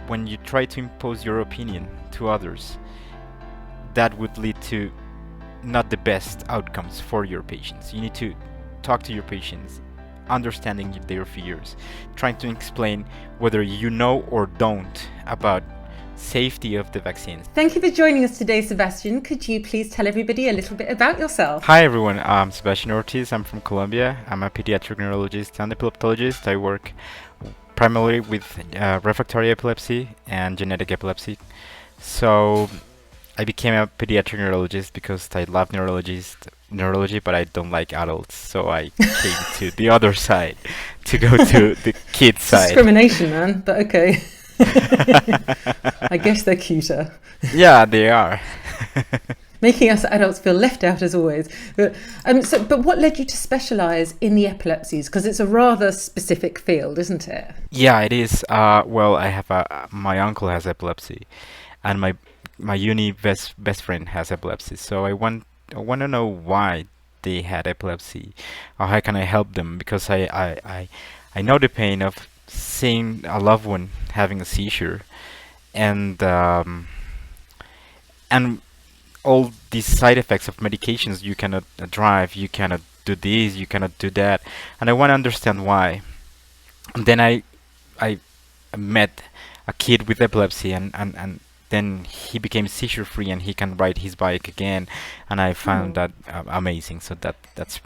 when you try to impose your opinion to others, that would lead to not the best outcomes for your patients. You need to talk to your patients, understanding their fears, trying to explain whether you know or don't about safety of the vaccines. Thank you for joining us today, Sebastian. Could you please tell everybody a little bit about yourself? Hi everyone, I'm Sebastian Ortiz. I'm from Colombia. I'm a pediatric neurologist and epileptologist. I work primarily with refractory epilepsy and genetic epilepsy. So I became a pediatric neurologist because I love neurology, but I don't like adults. So I came to the other side to go to the kids side. Discrimination, man, but okay. I guess they're cuter. Yeah, they are. Making us adults feel left out as always. But what led you to specialise in the epilepsies? Because it's a rather specific field, isn't it? Yeah, it is. Well, I have my uncle has epilepsy, and my uni best friend has epilepsy. So I want to know why they had epilepsy, or how can I help them? Because I know the pain of seeing a loved one having a seizure, and all these side effects of medications. You cannot drive, you cannot do this, you cannot do that, and I want to understand why. And then I met a kid with epilepsy, and then he became seizure free and he can ride his bike again, and I found that amazing. So that's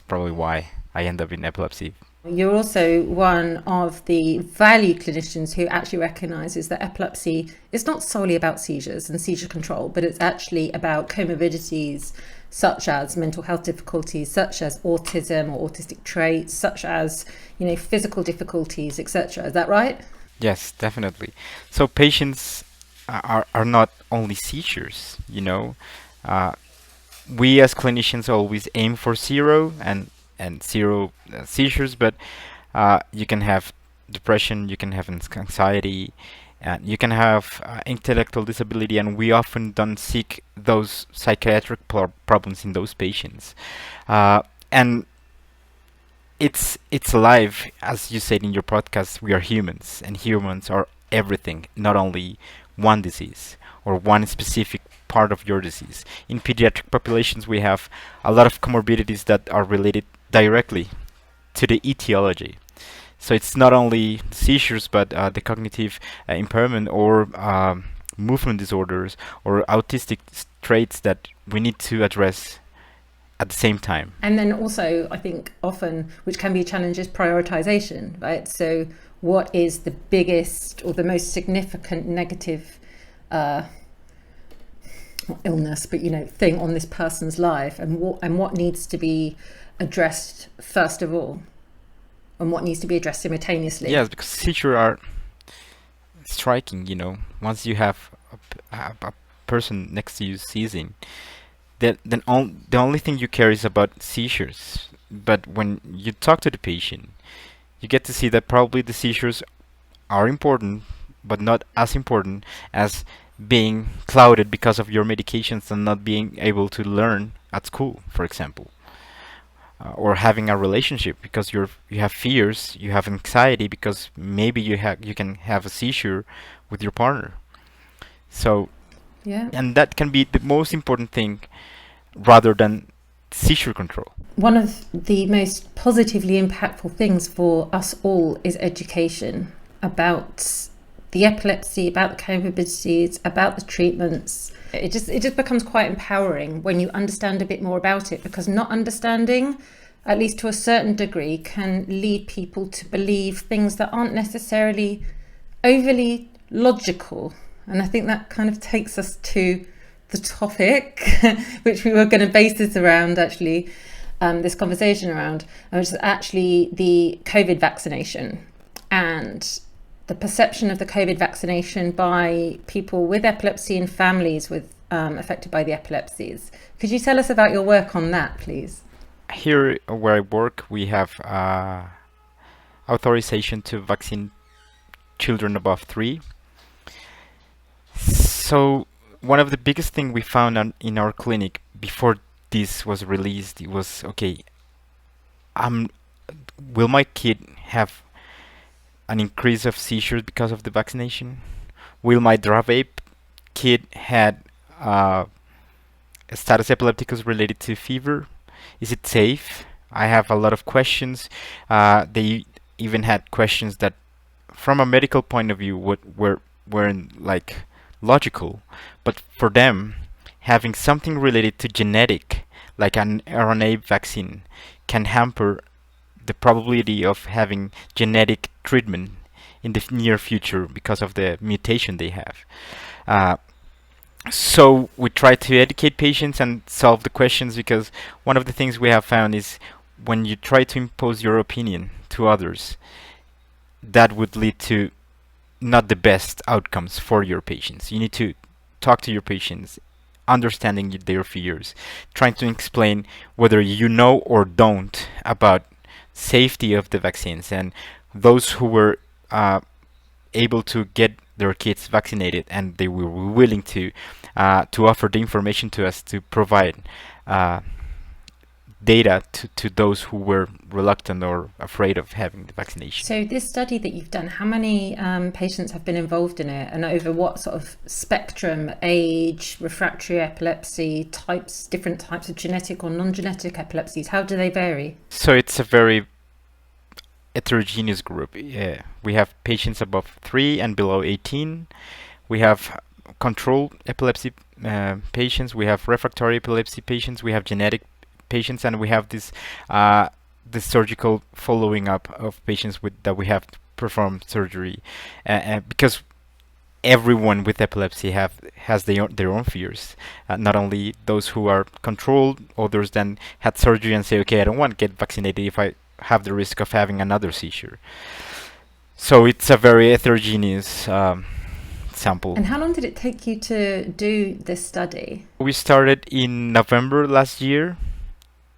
probably why I end up in epilepsy. You're also one of the valued clinicians who actually recognises that epilepsy is not solely about seizures and seizure control, but it's actually about comorbidities such as mental health difficulties, such as autism or autistic traits, such as, physical difficulties, etc. Is that right? Yes, definitely. So patients are not only seizures, we as clinicians always aim for zero and zero seizures, but you can have depression, you can have anxiety, and you can have intellectual disability, and we often don't seek those psychiatric problems in those patients. And it's alive, as you said in your podcast. We are humans, and humans are everything, not only one disease or one specific part of your disease. In pediatric populations, we have a lot of comorbidities that are related directly to the etiology. So it's not only seizures, but the cognitive impairment or movement disorders or autistic traits that we need to address at the same time. And then also, I think often, which can be a challenge, is prioritization, right? So what is the biggest or the most significant negative not illness, but thing on this person's life, and what needs to be addressed first of all, and what needs to be addressed simultaneously. Yes, because seizures are striking. Once you have a person next to you seizing, then the only thing you care is about seizures. But when you talk to the patient, you get to see that probably the seizures are important, but not as important as being clouded because of your medications and not being able to learn at school, for example, or having a relationship because you have fears, you have anxiety because maybe you can have a seizure with your partner. So yeah, and that can be the most important thing rather than seizure control. One of the most positively impactful things for us all is education about the epilepsy, about the comorbidities, about the treatments. It just becomes quite empowering when you understand a bit more about it, because not understanding, at least to a certain degree, can lead people to believe things that aren't necessarily overly logical. And I think that kind of takes us to the topic which we were going to base this around, actually, this conversation around, which is actually the COVID vaccination and the perception of the COVID vaccination by people with epilepsy and families with affected by the epilepsies. Could you tell us about your work on that, please? Here where I work, we have authorization to vaccine children above 3. So one of the biggest thing we found in our clinic before this was released, it was, okay, will my kid have an increase of seizures because of the vaccination? Will my Dravet kid had a status epilepticus related to fever? Is it safe? I have a lot of questions. They even had questions that, from a medical point of view, weren't like logical, but for them, having something related to genetic, like an RNA vaccine, can hamper the probability of having genetic treatment in the near future because of the mutation they have. So we try to educate patients and solve the questions, because one of the things we have found is when you try to impose your opinion to others, that would lead to not the best outcomes for your patients. You need to talk to your patients, understanding their fears, trying to explain whether you know or don't about safety of the vaccines. And those who were able to get their kids vaccinated, and they were willing to offer the information to us to provide data to those who were reluctant or afraid of having the vaccination. So this study that you've done, how many patients have been involved in it, and over what sort of spectrum, age, refractory epilepsy, types, different types of genetic or non-genetic epilepsies, how do they vary? So it's a very heterogeneous group. We have patients above 3 and below 18. We have controlled epilepsy patients. We have refractory epilepsy patients. We have genetic patients, and we have this the surgical following up of patients that we have to perform surgery, because everyone with epilepsy has their own fears. Not only those who are controlled, others then had surgery and say, okay, I don't want to get vaccinated if I have the risk of having another seizure. So it's a very heterogeneous sample. And how long did it take you to do this study? We started in November last year,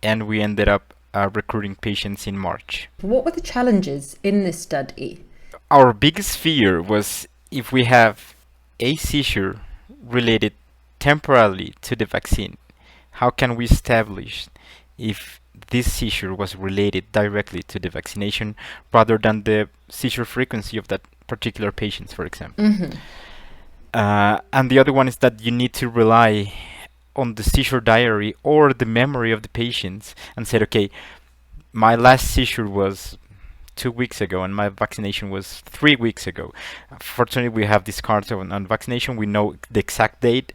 and we ended up recruiting patients in March. What were the challenges in this study? Our biggest fear was, if we have a seizure related temporarily to the vaccine, how can we establish if this seizure was related directly to the vaccination rather than the seizure frequency of that particular patient, for example. Mm-hmm. And the other one is that you need to rely on the seizure diary or the memory of the patients and said, okay, my last seizure was 2 weeks ago and my vaccination was 3 weeks ago. Fortunately, we have these cards on vaccination. We know the exact date,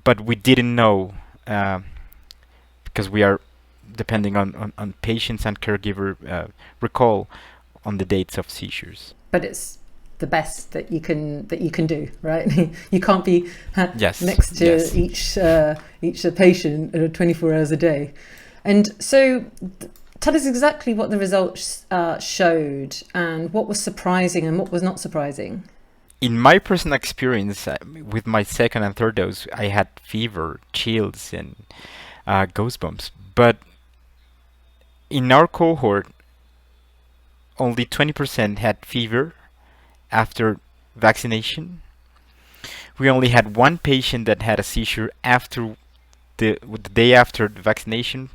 but we didn't know because we are depending on patients and caregiver recall on the dates of seizures. But it's the best that you can do, right? You can't be next to each patient 24 hours a day. And so tell us exactly what the results showed and what was surprising and what was not surprising. In my personal experience, with my second and third dose, I had fever, chills, and goosebumps. But in our cohort, only 20% had fever after vaccination. We only had one patient that had a seizure after the day after the vaccination.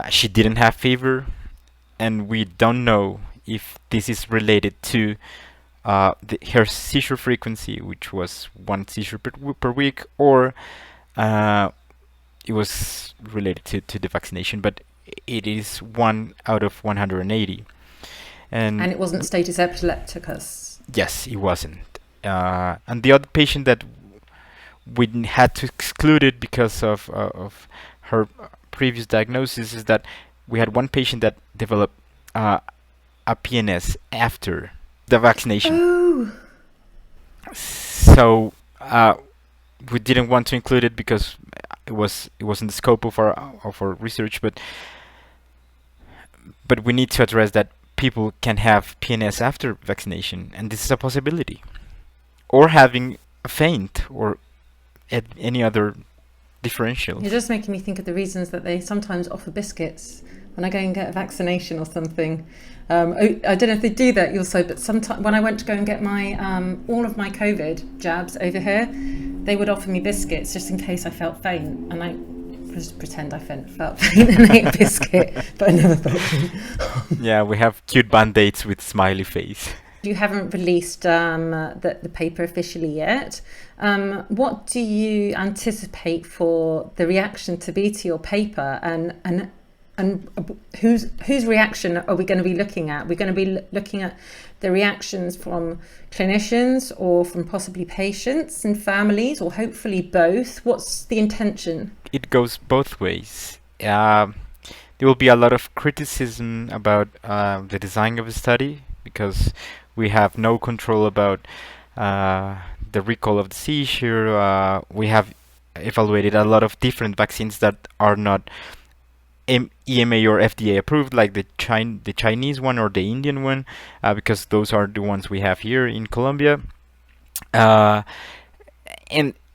She didn't have fever, and we don't know if this is related to her seizure frequency, which was 1 seizure per week, or it was related to the vaccination, but it is 1 out of 180. And it wasn't status epilepticus? Yes, it wasn't. And the other patient that we had to exclude it because of her previous diagnosis is that we had one patient that developed a PNS after the vaccination. Oh. So we didn't want to include it because it wasn't the scope of our research, but we need to address that people can have PNS after vaccination, and this is a possibility. Or having a faint or any other differential. You're just making me think of the reasons that they sometimes offer biscuits when I go and get a vaccination or something. I don't know if they do that also, but sometimes when I went to go and get my all of my COVID jabs over here, they would offer me biscuits just in case I felt faint, and I just pretend I felt faint and ate a biscuit, but I never felt faint. Yeah, we have cute band-aids with smiley face. You haven't released the paper officially yet. What do you anticipate for the reaction to be to your paper, and whose reaction are we going to be looking at? We're going to be looking at the reactions from clinicians or from possibly patients and families, or hopefully both. What's the intention? It goes both ways. There will be a lot of criticism about the design of the study, because we have no control about the recall of the seizure. We have evaluated a lot of different vaccines that are not EMA or FDA approved, like the Chinese one or the Indian one, because those are the ones we have here in Colombia. And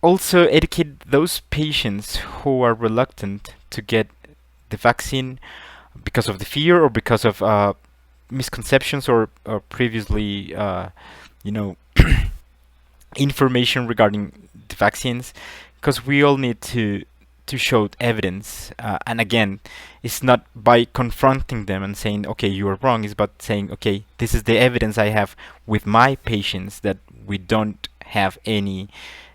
also educate those patients who are reluctant to get the vaccine because of the fear or because of misconceptions or previously, information regarding the vaccines, because we all need to show evidence. And again, it's not by confronting them and saying, okay, you are wrong. It's about saying, okay, this is the evidence I have with my patients that we don't have any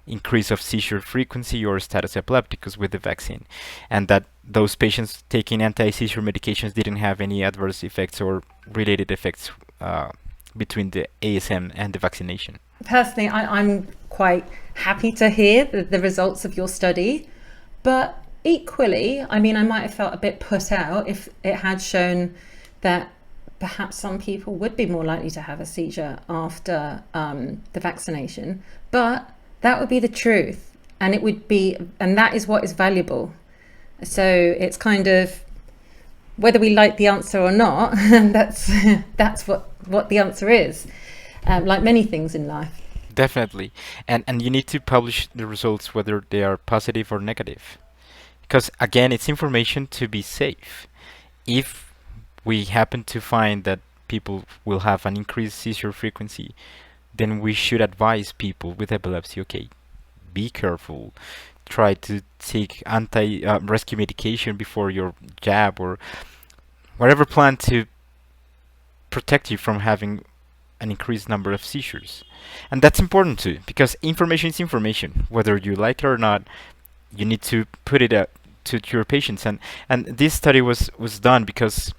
increase of seizure frequency or status epilepticus with the vaccine, and that those patients taking anti-seizure medications didn't have any adverse effects or related effects between the ASM and the vaccination. Personally, I'm quite happy to hear the results of your study, but equally, I mean, I might have felt a bit put out if it had shown that perhaps some people would be more likely to have a seizure after the vaccination, but that would be the truth, and that is what is valuable. So it's kind of, whether we like the answer or not, that's what the answer is, like many things in life. Definitely. And you need to publish the results whether they are positive or negative, because again, it's information to be safe. If we happen to find that people will have an increased seizure frequency, then we should advise people with epilepsy, okay, be careful, try to take rescue medication before your jab, or whatever plan to protect you from having an increased number of seizures. And that's important too, because information is information. Whether you like it or not, you need to put it out to your patients. And this study was done because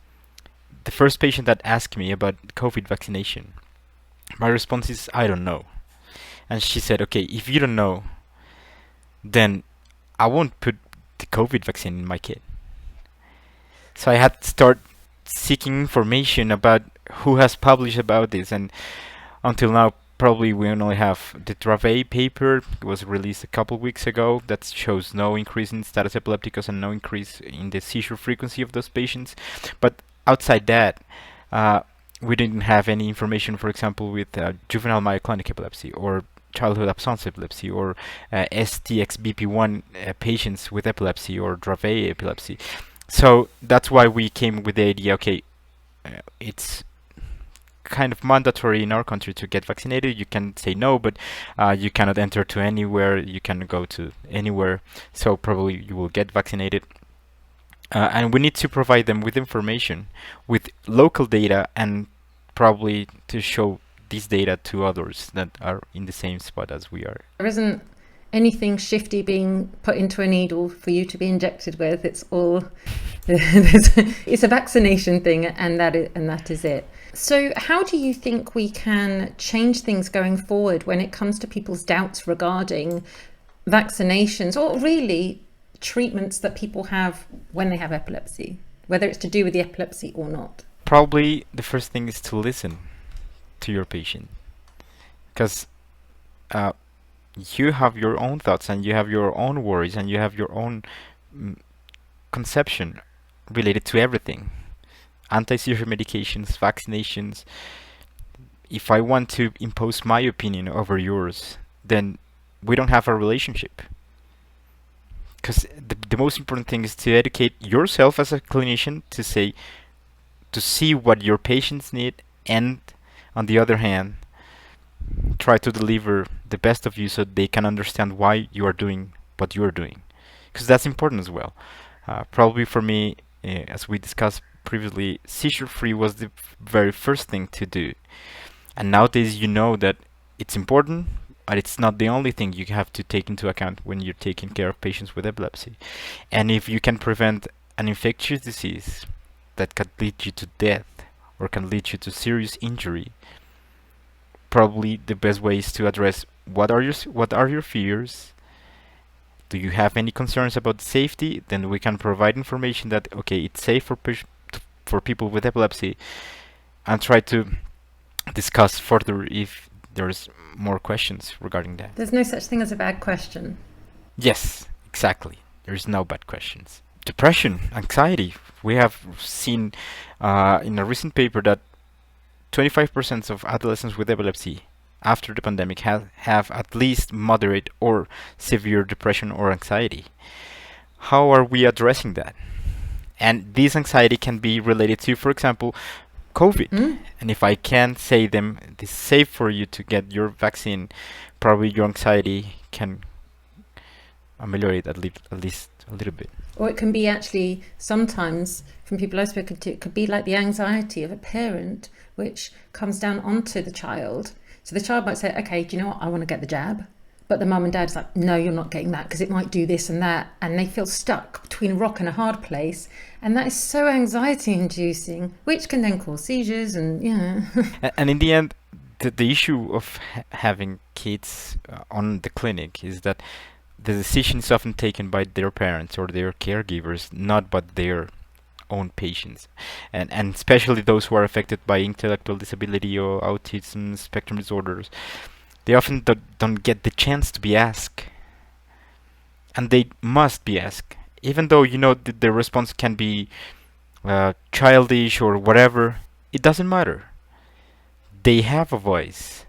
the first patient that asked me about COVID vaccination, my response is, I don't know. And she said, okay, if you don't know, then I won't put the COVID vaccine in my kid. So I had to start seeking information about who has published about this. And until now, probably we only have the Torie paper. It was released a couple weeks ago that shows no increase in status epilepticus and no increase in the seizure frequency of those patients. But outside that, we didn't have any information, for example, with juvenile myoclonic epilepsy or childhood absence epilepsy or STXBP1 patients with epilepsy or Dravet epilepsy. So that's why we came with the idea, okay, it's kind of mandatory in our country to get vaccinated. You can say no, but you cannot enter to anywhere, you can go to anywhere, so probably you will get vaccinated. And we need to provide them with information, with local data, and probably to show this data to others that are in the same spot as we are. There isn't anything shifty being put into a needle for you to be injected with. It's all it's a vaccination thing, and that is it. So how do you think we can change things going forward when it comes to people's doubts regarding vaccinations, or really treatments that people have when they have epilepsy, whether it's to do with the epilepsy or not? Probably the first thing is to listen to your patient, because you have your own thoughts and you have your own worries and you have your own conception related to everything. Anti-seizure medications, vaccinations. If I want to impose my opinion over yours, then we don't have a relationship. Because the most important thing is to educate yourself as a clinician to see what your patients need, and on the other hand, try to deliver the best of you so they can understand why you are doing what you are doing, because that's important as well. Probably for me, as we discussed previously, seizure free was the very first thing to do. And nowadays, you know that it's important, but it's not the only thing you have to take into account when you're taking care of patients with epilepsy. And if you can prevent an infectious disease that could lead you to death or can lead you to serious injury, probably the best way is to address what are your fears. Do you have any concerns about safety? Then we can provide information that okay, it's safe for people with epilepsy, and try to discuss further if there's more questions regarding that. There's no such thing as a bad question. Yes, exactly. There's no bad questions. Depression, anxiety. We have seen in a recent paper that 25% of adolescents with epilepsy after the pandemic have at least moderate or severe depression or anxiety. How are we addressing that? And this anxiety can be related to, for example, COVID. And if I can say them, it's safe for you to get your vaccine, probably your anxiety can ameliorate at least a little bit. Or it can be actually, sometimes from people I've spoken to, it could be like the anxiety of a parent which comes down onto the child. So the child might say, okay, do you know what, I want to get the jab. But the mum and dad's like, no, you're not getting that because it might do this and that. And they feel stuck between a rock and a hard place. And that is so anxiety inducing, which can then cause seizures and And in the end, the issue of having kids on the clinic is that the decision is often taken by their parents or their caregivers, not by their own patients, and especially those who are affected by intellectual disability or autism spectrum disorders. They often don't get the chance to be asked, and they must be asked, even though you know the response can be childish or whatever. It doesn't matter. They have a voice,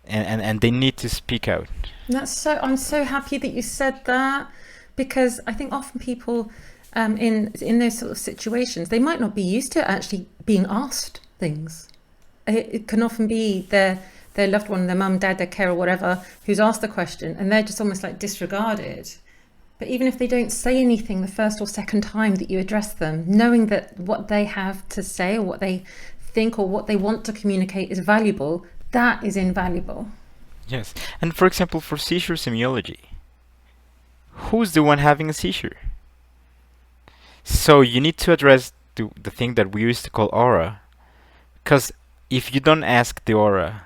and they need to speak out. I'm so happy that you said that, because I think often people in those sort of situations, they might not be used to actually being asked things. It can often be their loved one, their mum, dad, their carer, whatever, who's asked the question, and they're just almost like disregarded. But even if they don't say anything the first or second time that you address them, knowing that what they have to say or what they think or what they want to communicate is valuable, that is invaluable. Yes, and for example, for seizure semiology, who's the one having a seizure? So you need to address the thing that we used to call aura, because if you don't ask the aura,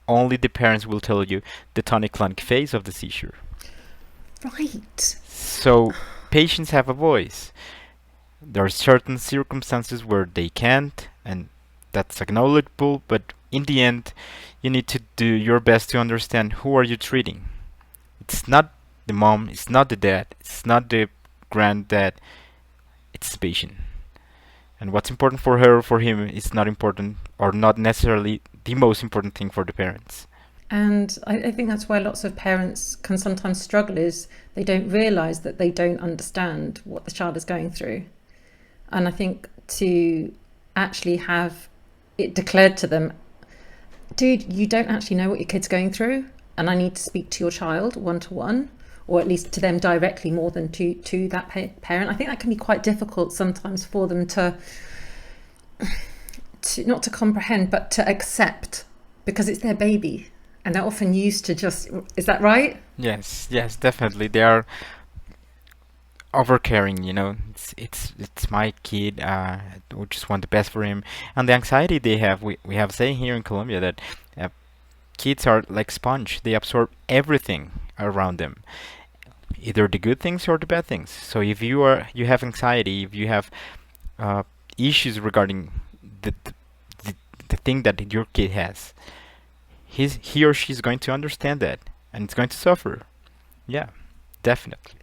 only the parents will tell you the tonic-clonic phase of the seizure. Right. So patients have a voice. There are certain circumstances where they can't, and that's acknowledgeable, but in the end, you need to do your best to understand who are you treating. It's not the mom, it's not the dad, it's not the granddad, it's the patient. And what's important for her or for him is not important, or not necessarily the most important thing for the parents. And I think that's why lots of parents can sometimes struggle, is they don't realise that they don't understand what the child is going through. And I think to actually have it declared to them, dude, you don't actually know what your kid's going through, and I need to speak to your child one-to-one, or at least to them directly more than to that parent. I think that can be quite difficult sometimes for them to not to comprehend, but to accept, because it's their baby. And they're often used to just, is that right? Yes, definitely. They are overcaring, you know. It's my kid. We just want the best for him. And the anxiety they have, we have saying here in Colombia that kids are like sponge. They absorb everything around them, either the good things or the bad things. So if you have anxiety, if you have issues regarding the thing that your kid has, he or she is going to understand that, and it's going to suffer. Yeah, definitely.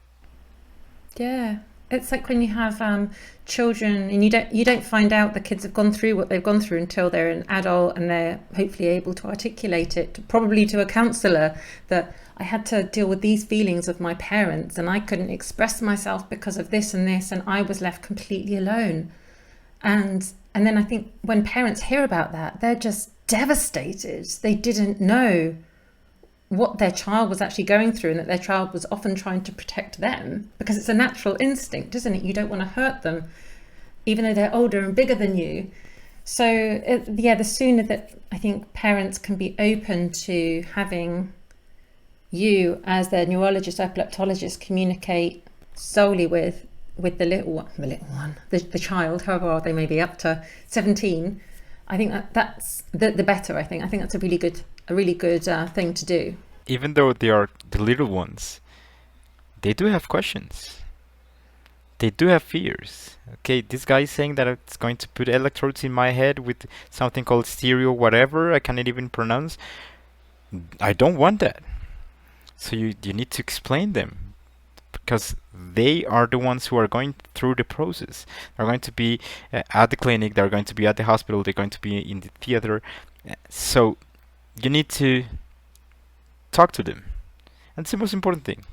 Yeah, it's like when you have children, and you don't find out the kids have gone through what they've gone through until they're an adult and they're hopefully able to articulate it, probably to a counsellor, that I had to deal with these feelings of my parents and I couldn't express myself because of this and this, and I was left completely alone. And then I think when parents hear about that, they're just devastated. They didn't know what their child was actually going through, and that their child was often trying to protect them, because it's a natural instinct, isn't it? You don't want to hurt them, even though they're older and bigger than you. So the sooner that I think parents can be open to having you as their neurologist, epileptologist communicate solely with the little one, the child, however old they may be, up to 17, I think that's the better. I think that's a really good thing to do. Even though they are the little ones, they do have questions. They do have fears. Okay, this guy is saying that it's going to put electrodes in my head with something called stereo whatever I cannot even pronounce. I don't want that. So you need to explain them, because they are the ones who are going through the process. They're going to be at the clinic, they're going to be at the hospital, they're going to be in the theater. So you need to talk to them. That's the most important thing.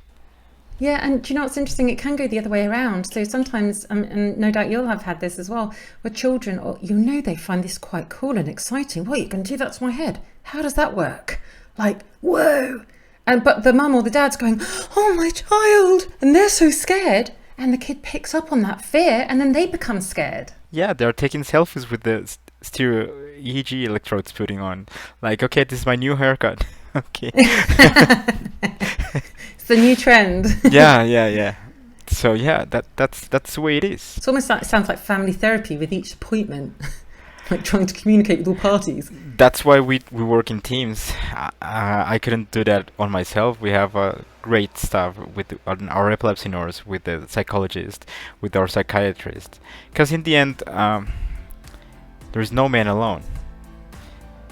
Yeah, and do you know what's interesting? It can go the other way around. So sometimes, and no doubt you'll have had this as well, where children, or they find this quite cool and exciting. What, you can do that to my head? How does that work? Like, whoa! But the mum or the dad's going, oh, my child! And they're so scared. And the kid picks up on that fear, and then they become scared. Yeah, they're taking selfies with the stereo EEG electrodes putting on. Like, okay, this is my new haircut. Okay. It's the new trend. Yeah. So yeah, that's the way it is. It's almost like, it sounds like family therapy with each appointment. Like trying to communicate with all parties. That's why we work in teams. I couldn't do that on myself. We have great staff with our epilepsy nurse, with the psychologist, with our psychiatrist. Because in the end, there's no man alone.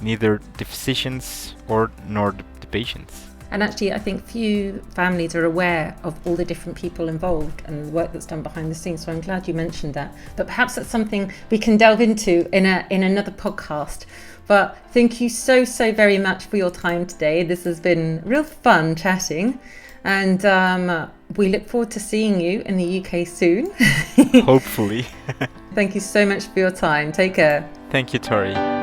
Neither the physicians nor the patients. And actually, I think few families are aware of all the different people involved and the work that's done behind the scenes. So I'm glad you mentioned that. But perhaps that's something we can delve into in another podcast. But thank you so very much for your time today. This has been real fun chatting. And we look forward to seeing you in the UK soon. Hopefully. Thank you so much for your time. Take care. Thank you, Torie.